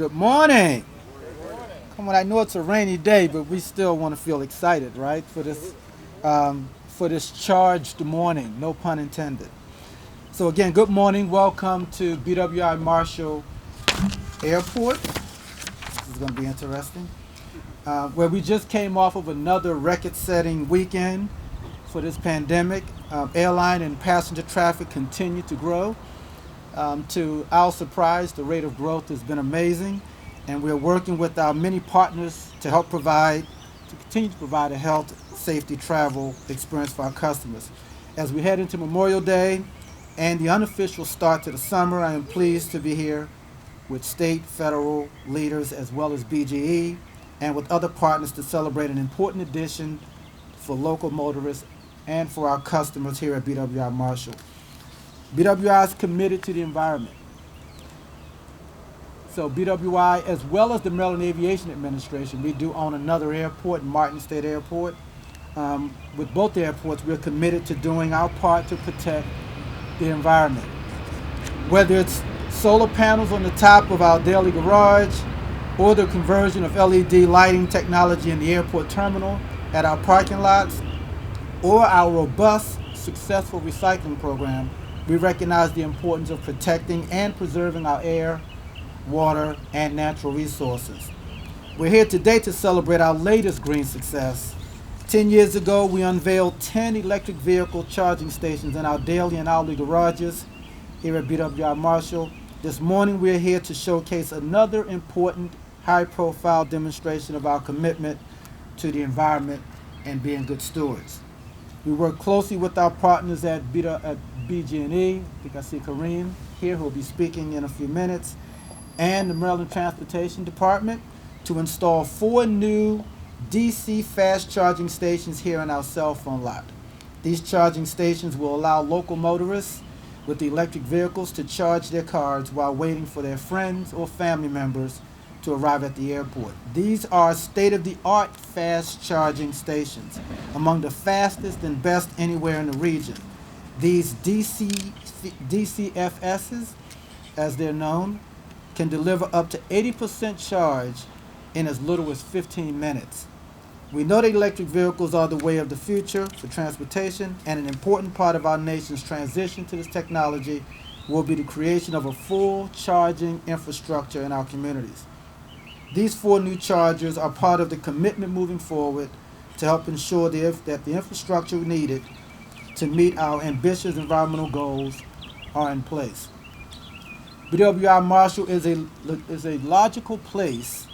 Good morning. Come on, I know it's a rainy day, but we still want to feel excited, right? For this charged morning, no pun intended. So again, good morning. Welcome to BWI Marshall Airport. This is going to be interesting. Where we just came off of another record-setting weekend for this pandemic. Airline and passenger traffic continue to grow. To our surprise, the rate of growth has been amazing, and we're working with our many partners to continue to provide a health, safety travel experience for our customers. As we head into Memorial Day and the unofficial start to the summer, I am pleased to be here with state, federal leaders, as well as BGE, and with other partners to celebrate an important addition for local motorists and for our customers here at BWI Marshall. BWI is committed to the environment. So BWI, as well as the Maryland Aviation Administration, we do own another airport, Martin State Airport. With both airports, we're committed to doing our part to protect the environment. Whether it's solar panels on the top of our daily garage, or the conversion of LED lighting technology in the airport terminal at our parking lots, or our robust, successful recycling program, we recognize the importance of protecting and preserving our air, water, and natural resources. We're here today to celebrate our latest green success. 10 years ago, we unveiled 10 electric vehicle charging stations in our daily and hourly garages here at BWI Marshall. This morning, we're here to showcase another important, high-profile demonstration of our commitment to the environment and being good stewards. We work closely with our partners at BGE. I think I see Kareem here, who will be speaking in a few minutes, and the Maryland Transportation Department to install 4 new DC fast charging stations here in our cell phone lot. These charging stations will allow local motorists with electric vehicles to charge their cars while waiting for their friends or family members to arrive at the airport. These are state-of-the-art fast charging stations, among the fastest and best anywhere in the region. These DCFSs, as they're known, can deliver up to 80% charge in as little as 15 minutes. We know that electric vehicles are the way of the future for transportation, and an important part of our nation's transition to this technology will be the creation of a full charging infrastructure in our communities. These 4 new chargers are part of the commitment moving forward to help ensure that the infrastructure needed to meet our ambitious environmental goals are in place. BWI Marshall is a logical place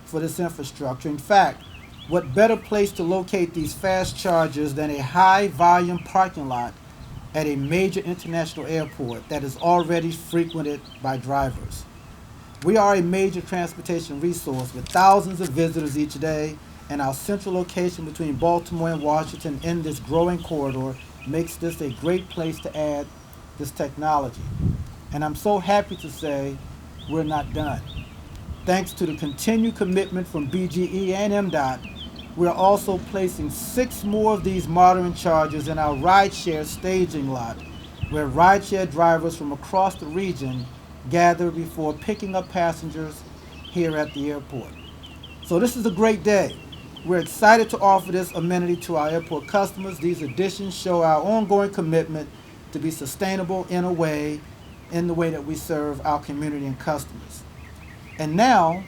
for this infrastructure. In fact, what better place to locate these fast chargers than a high-volume parking lot at a major international airport that is already frequented by drivers. We are a major transportation resource with thousands of visitors each day, and our central location between Baltimore and Washington in this growing corridor makes this a great place to add this technology. And I'm so happy to say we're not done. Thanks to the continued commitment from BGE and MDOT, we're also placing 6 more of these modern chargers in our rideshare staging lot, where rideshare drivers from across the region gather before picking up passengers here at the airport. So this is a great day. We're excited to offer this amenity to our airport customers. These additions show our ongoing commitment to be sustainable in the way that we serve our community and customers. And now,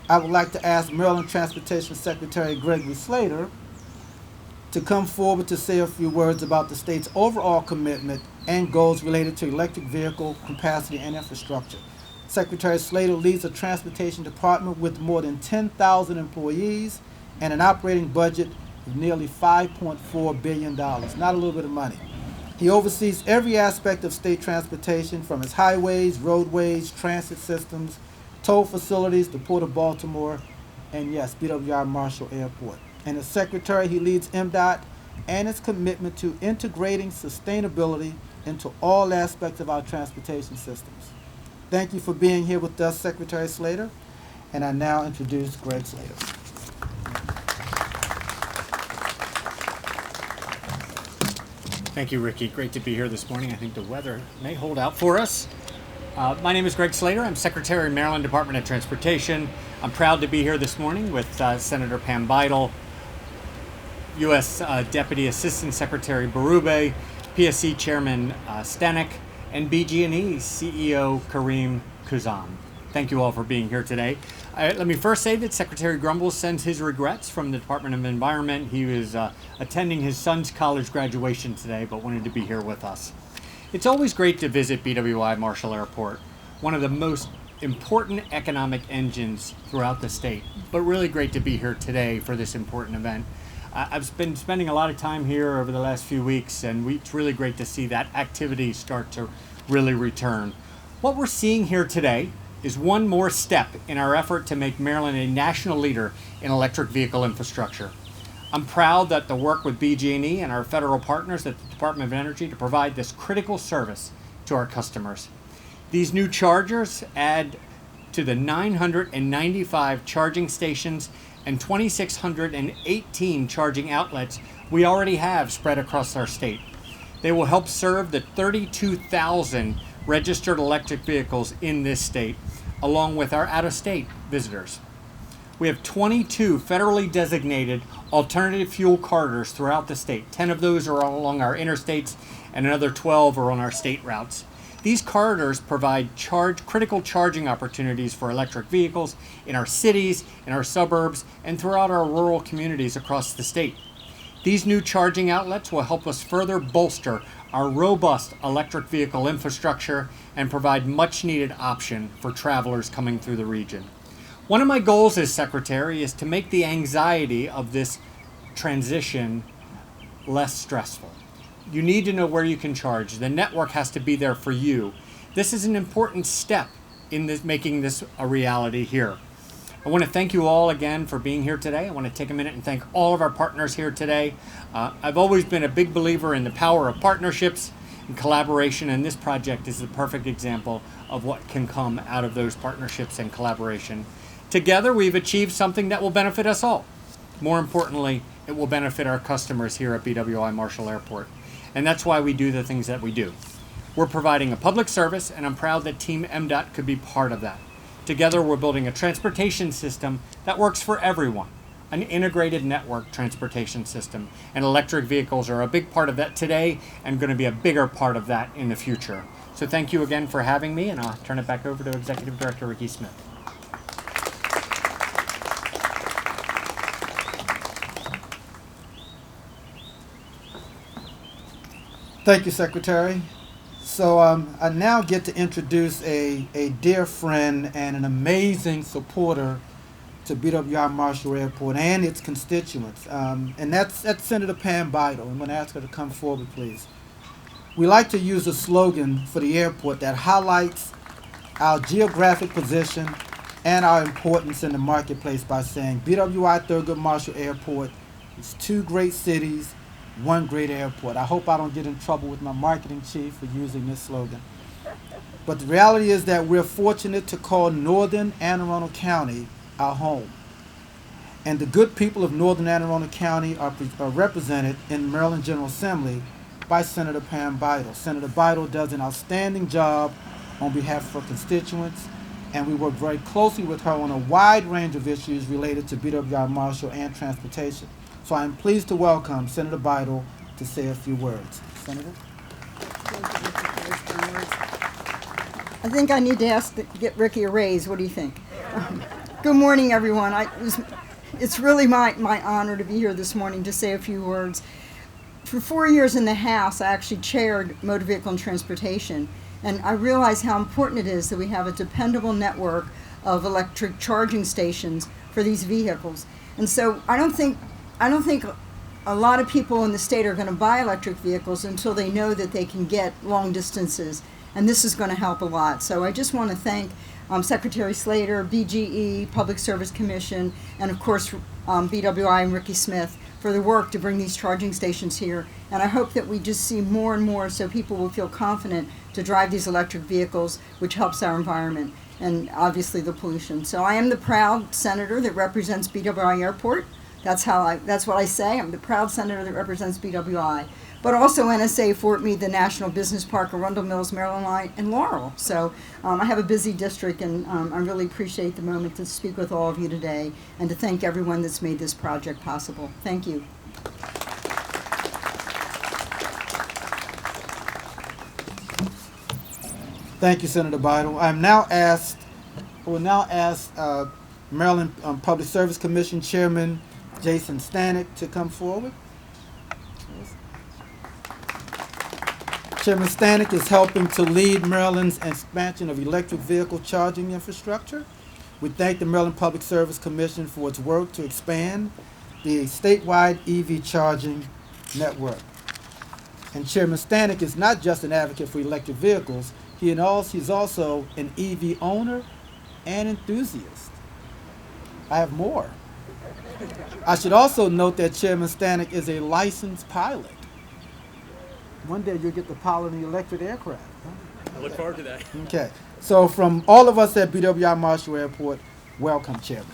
I would like to ask Maryland Transportation Secretary Gregory Slater to come forward to say a few words about the state's overall commitment and goals related to electric vehicle capacity and infrastructure. Secretary Slater leads a transportation department with more than 10,000 employees and an operating budget of nearly $5.4 billion. Not a little bit of money. He oversees every aspect of state transportation, from its highways, roadways, transit systems, toll facilities, the Port of Baltimore, and yes, BWI Marshall Airport. And as Secretary, he leads MDOT and its commitment to integrating sustainability into all aspects of our transportation systems. Thank you for being here with us, Secretary Slater, and I now introduce Greg Slater. Thank you, Ricky. Great to be here this morning. I think the weather may hold out for us. My name is Greg Slater. I'm Secretary of Maryland Department of Transportation. I'm proud to be here this morning with Senator Pam Beidel, U.S. Deputy Assistant Secretary Berube, PSC Chairman Stanek, and BGE CEO Kareem Kuzan. Thank you all for being here today. Let me first say that Secretary Grumble sends his regrets from the Department of Environment. He was attending his son's college graduation today, but wanted to be here with us. It's always great to visit BWI Marshall Airport, one of the most important economic engines throughout the state, but really great to be here today for this important event. I've been spending a lot of time here over the last few weeks, and it's really great to see that activity start to really return. What we're seeing here today is one more step in our effort to make Maryland a national leader in electric vehicle infrastructure. I'm proud that the work with BGE and our federal partners at the Department of Energy to provide this critical service to our customers. These new chargers add to the 995 charging stations and 2,618 charging outlets we already have spread across our state. They will help serve the 32,000 registered electric vehicles in this state, along with our out-of-state visitors. We have 22 federally designated alternative fuel corridors throughout the state. 10 of those are along our interstates, and another 12 are on our state routes. These corridors provide critical charging opportunities for electric vehicles in our cities, in our suburbs, and throughout our rural communities across the state. These new charging outlets will help us further bolster our robust electric vehicle infrastructure and provide much needed option for travelers coming through the region. One of my goals as Secretary is to make the anxiety of this transition less stressful. You need to know where you can charge. The network has to be there for you. This is an important step in making this a reality here. I want to thank you all again for being here today. I want to take a minute and thank all of our partners here today. I've always been a big believer in the power of partnerships and collaboration, and this project is the perfect example of what can come out of those partnerships and collaboration. Together, we've achieved something that will benefit us all. More importantly, it will benefit our customers here at BWI Marshall Airport. And that's why we do the things that we do. We're providing a public service, and I'm proud that Team MDOT could be part of that. Together, we're building a transportation system that works for everyone, an integrated network transportation system. And electric vehicles are a big part of that today and going to be a bigger part of that in the future. So thank you again for having me, and I'll turn it back over to Executive Director Ricky Smith. Thank you, Secretary. So I now get to introduce a dear friend and an amazing supporter to BWI Marshall Airport and its constituents, and that's Senator Pam Beidel. I'm going to ask her to come forward, please. We like to use a slogan for the airport that highlights our geographic position and our importance in the marketplace by saying BWI Thurgood Marshall Airport is two great cities, one great airport. I hope I don't get in trouble with my marketing chief for using this slogan. But the reality is that we're fortunate to call Northern Anne Arundel County our home. And the good people of Northern Anne Arundel County are represented in the Maryland General Assembly by Senator Pam Beidel. Senator Beidel does an outstanding job on behalf of her constituents, and we work very closely with her on a wide range of issues related to BWI Marshall and transportation. So I'm pleased to welcome Senator Beidel to say a few words. Senator? I think I need to get Ricky a raise. What do you think? Good morning, everyone. It's really my honor to be here this morning to say a few words. For 4 years in the House, I actually chaired Motor Vehicle and Transportation, and I realize how important it is that we have a dependable network of electric charging stations for these vehicles. And so I don't think a lot of people in the state are going to buy electric vehicles until they know that they can get long distances, and this is going to help a lot. So I just want to thank Secretary Slater, BGE, Public Service Commission, and of course BWI and Ricky Smith for the work to bring these charging stations here. And I hope that we just see more and more so people will feel confident to drive these electric vehicles, which helps our environment and obviously the pollution. So I am the proud senator that represents BWI Airport. That's what I say. I'm the proud senator that represents BWI. but also NSA, Fort Meade, the National Business Park, Arundel Mills, Maryland Line, and Laurel. So I have a busy district, and I really appreciate the moment to speak with all of you today and to thank everyone that's made this project possible. Thank you. Thank you, Senator Bidle. I will now ask Maryland Public Service Commission Chairman Jason Stanek to come forward. Chairman Stanek is helping to lead Maryland's expansion of electric vehicle charging infrastructure. We thank the Maryland Public Service Commission for its work to expand the statewide EV charging network. And Chairman Stanek is not just an advocate for electric vehicles, he's also an EV owner and enthusiast. I have more. I should also note that Chairman Stanek is a licensed pilot. One day you'll get to pilot an electric aircraft. Huh? I look forward to that. Okay. So from all of us at BWI Marshall Airport, welcome, Chairman.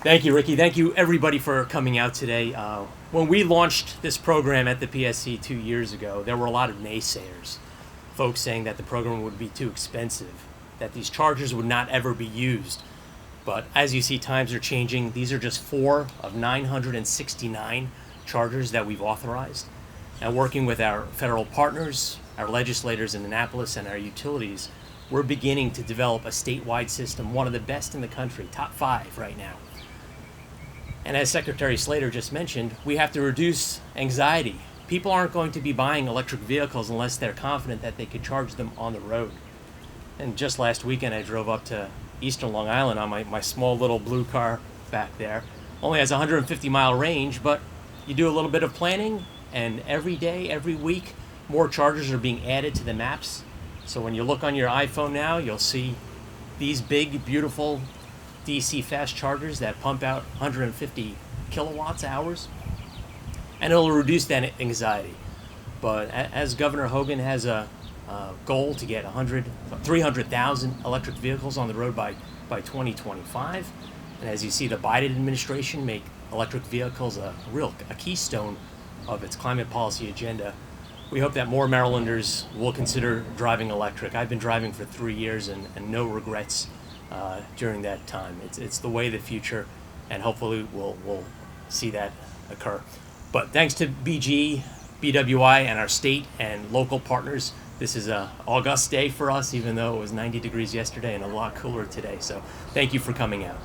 Thank you, Ricky. Thank you, everybody, for coming out today. When we launched this program at the PSC 2 years ago, there were a lot of naysayers, folks saying that the program would be too expensive, that these chargers would not ever be used. But as you see, times are changing. These are just 4 of 969 chargers that we've authorized. And working with our federal partners, our legislators in Annapolis, and our utilities, we're beginning to develop a statewide system, one of the best in the country, top 5 right now. And as Secretary Slater just mentioned, we have to reduce anxiety. People aren't going to be buying electric vehicles unless they're confident that they could charge them on the road. And just last weekend, I drove up to Eastern Long Island on my small little blue car back there. Only has a 150-mile range, but you do a little bit of planning, and every day, every week, more chargers are being added to the maps. So when you look on your iPhone now, you'll see these big, beautiful DC fast chargers that pump out 150 kilowatts hours, and it'll reduce that anxiety. But as Governor Hogan has a goal to get 300,000 electric vehicles on the road by 2025, and as you see the Biden administration make electric vehicles a keystone of its climate policy agenda, we hope that more Marylanders will consider driving electric. I've been driving for 3 years and no regrets during that time. It's the way of the future, and hopefully we'll see that occur. But thanks to BGE, BWI, and our state and local partners, this is an august day for us, even though it was 90 degrees yesterday and a lot cooler today. So thank you for coming out.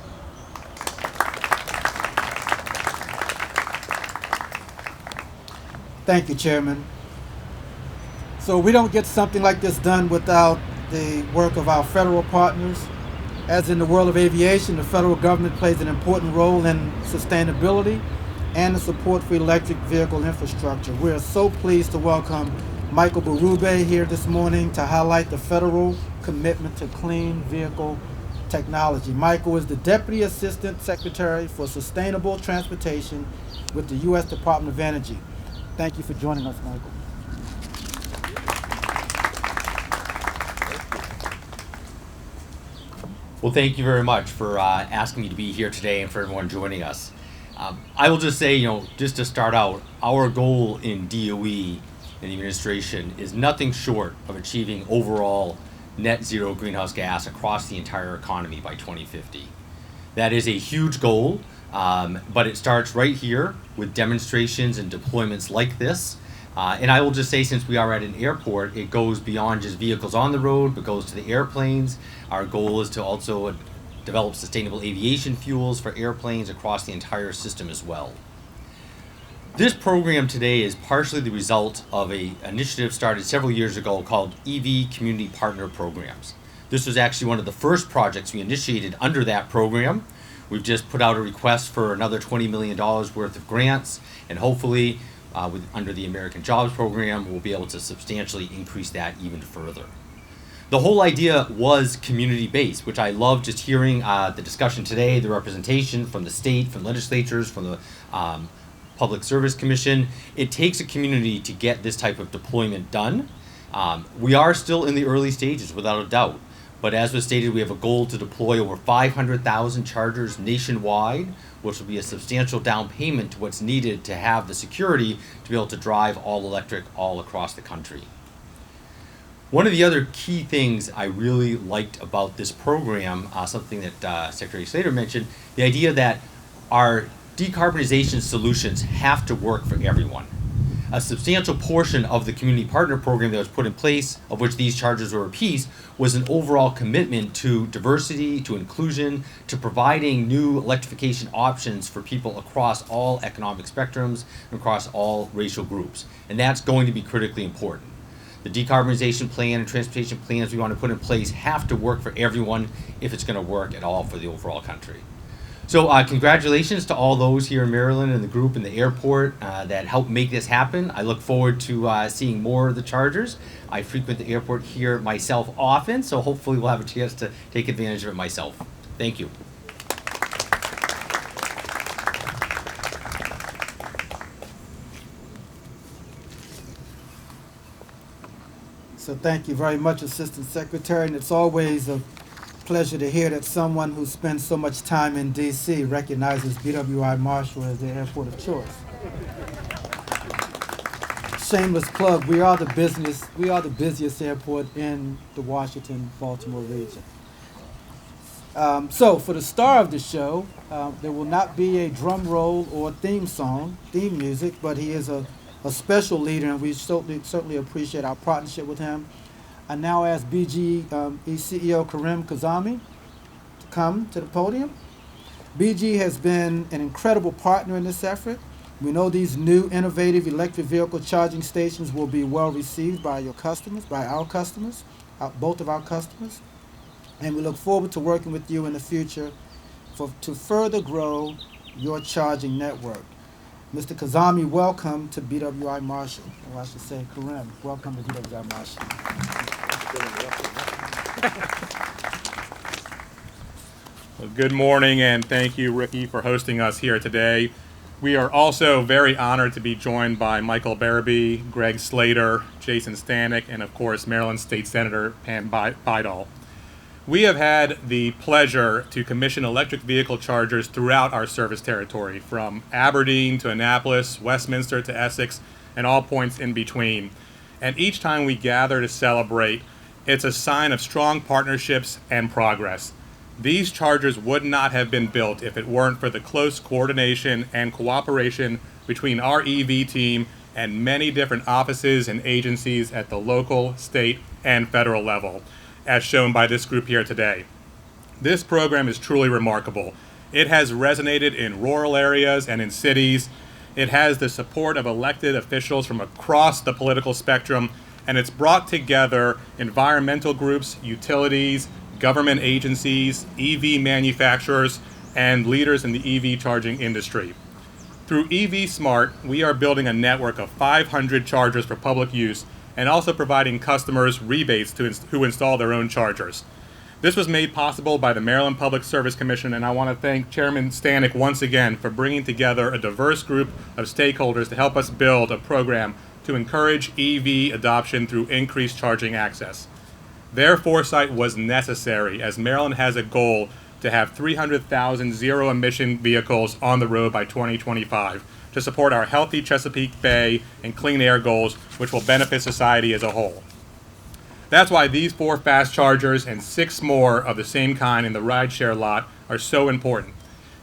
Thank you, Chairman. So we don't get something like this done without the work of our federal partners. As in the world of aviation, the federal government plays an important role in sustainability and the support for electric vehicle infrastructure. We are so pleased to welcome Michael Berube here this morning to highlight the federal commitment to clean vehicle technology. Michael is the Deputy Assistant Secretary for Sustainable Transportation with the U.S. Department of Energy. Thank you for joining us, Michael. Well, thank you very much for asking me to be here today and for everyone joining us. I will just say, just to start out, our goal in DOE and the administration is nothing short of achieving overall net zero greenhouse gas across the entire economy by 2050. That is a huge goal, but it starts right here with demonstrations and deployments like this. And I will just say, since we are at an airport, it goes beyond just vehicles on the road, but goes to the airplanes. Our goal is to also develop sustainable aviation fuels for airplanes across the entire system as well. This program today is partially the result of an initiative started several years ago called EV Community Partner Programs. This was actually one of the first projects we initiated under that program. We've just put out a request for another $20 million worth of grants, and hopefully under the American Jobs Program, we'll be able to substantially increase that even further. The whole idea was community-based, which I love just hearing the discussion today, the representation from the state, from legislatures, from the Public Service Commission. It takes a community to get this type of deployment done. We are still in the early stages, without a doubt, But as was stated, we have a goal to deploy over 500,000 chargers nationwide, which will be a substantial down payment to what's needed to have the security to be able to drive all electric all across the country. One of the other key things I really liked about this program, something that Secretary Slater mentioned, the idea that our decarbonization solutions have to work for everyone. A substantial portion of the community partner program that was put in place, of which these chargers were a piece, was an overall commitment to diversity, to inclusion, to providing new electrification options for people across all economic spectrums and across all racial groups. And that's going to be critically important. The decarbonization plan and transportation plans we want to put in place have to work for everyone if it's going to work at all for the overall country. So congratulations to all those here in Maryland and the group in the airport that helped make this happen. I look forward to seeing more of the chargers. I frequent the airport here myself often, so hopefully we'll have a chance to take advantage of it myself. Thank you. So thank you very much, Assistant Secretary, and it's always a pleasure to hear that someone who spends so much time in D.C. recognizes BWI Marshall as their airport of choice. Shameless plug, we are the busiest airport in the Washington-Baltimore region. So for the star of the show, there will not be a drum roll or theme music, but he is a special leader, and we certainly appreciate our partnership with him. I now ask BGE CEO Karim Kazami to come to the podium. BGE has been an incredible partner in this effort. We know these new innovative electric vehicle charging stations will be well received by your customers, both of our customers. And we look forward to working with you in the future to further grow your charging network. Mr. Kazami, welcome to BWI Marshall. Or I should say, Karim, welcome to BWI Marshall. Well, good morning, and thank you, Ricky, for hosting us here today. We are also very honored to be joined by Michael Barabee, Greg Slater, Jason Stanek, and of course, Maryland State Senator Pam Bidal. We have had the pleasure to commission electric vehicle chargers throughout our service territory, from Aberdeen to Annapolis, Westminster to Essex, and all points in between. And each time we gather to celebrate, it's a sign of strong partnerships and progress. These chargers would not have been built if it weren't for the close coordination and cooperation between our EV team and many different offices and agencies at the local, state, and federal level, as shown by this group here today. This program is truly remarkable. It has resonated in rural areas and in cities. It has the support of elected officials from across the political spectrum, and it's brought together environmental groups, utilities, government agencies, EV manufacturers, and leaders in the EV charging industry. Through EV Smart, we are building a network of 500 chargers for public use and also providing customers rebates who install their own chargers. This was made possible by the Maryland Public Service Commission, and I want to thank Chairman Stanek once again for bringing together a diverse group of stakeholders to help us build a program to encourage EV adoption through increased charging access. Their foresight was necessary, as Maryland has a goal to have 300,000 zero-emission vehicles on the road by 2025 to support our healthy Chesapeake Bay and clean air goals, which will benefit society as a whole. That's why these 4 fast chargers and 6 more of the same kind in the rideshare lot are so important.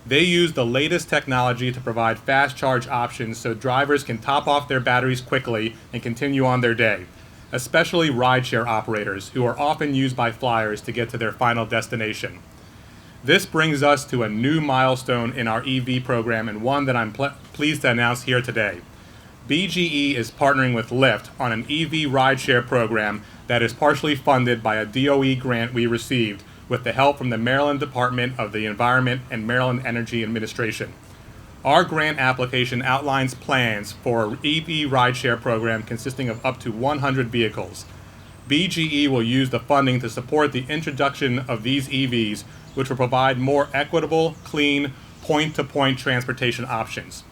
They use the latest technology to provide fast charge options so drivers can top off their batteries quickly and continue on their day, especially rideshare operators who are often used by flyers to get to their final destination. This brings us to a new milestone in our EV program, and one that I'm pleased to announce here today. BGE is partnering with Lyft on an EV rideshare program that is partially funded by a DOE grant we received with the help from the Maryland Department of the Environment and Maryland Energy Administration. Our grant application outlines plans for an EV rideshare program consisting of up to 100 vehicles. BGE will use the funding to support the introduction of these EVs, which will provide more equitable, clean, point-to-point transportation options.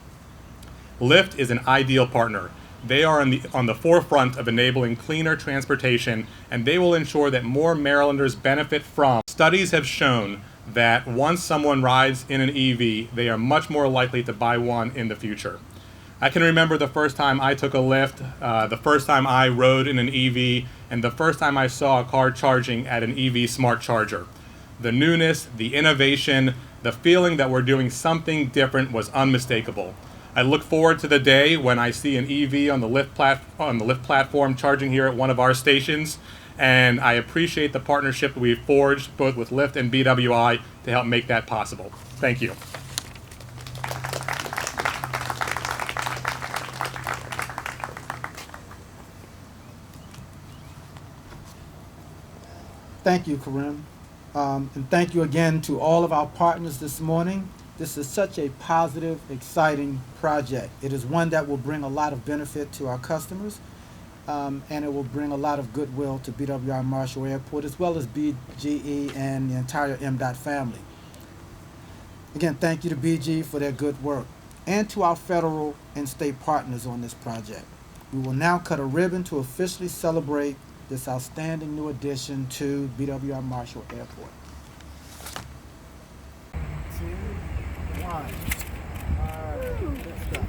Lyft is an ideal partner. They are on the forefront of enabling cleaner transportation, and they will ensure that more Marylanders benefit from. Studies have shown that once someone rides in an EV, they are much more likely to buy one in the future. I can remember the first time I took a Lyft, the first time I rode in an EV, and the first time I saw a car charging at an EV smart charger. The newness, the innovation, the feeling that we're doing something different was unmistakable. I look forward to the day when I see an EV on the Lyft platform charging here at one of our stations, and I appreciate the partnership we've forged both with Lyft and BWI to help make that possible. Thank you. Thank you, Karim. And thank you again to all of our partners this morning. This is such a positive, exciting project. It is one that will bring a lot of benefit to our customers, and it will bring a lot of goodwill to BWI Marshall Airport, as well as BGE and the entire MDOT family. Again, thank you to BGE for their good work, and to our federal and state partners on this project. We will now cut a ribbon to officially celebrate this outstanding new addition to BWI Marshall Airport. 2, 1. All right, good stuff.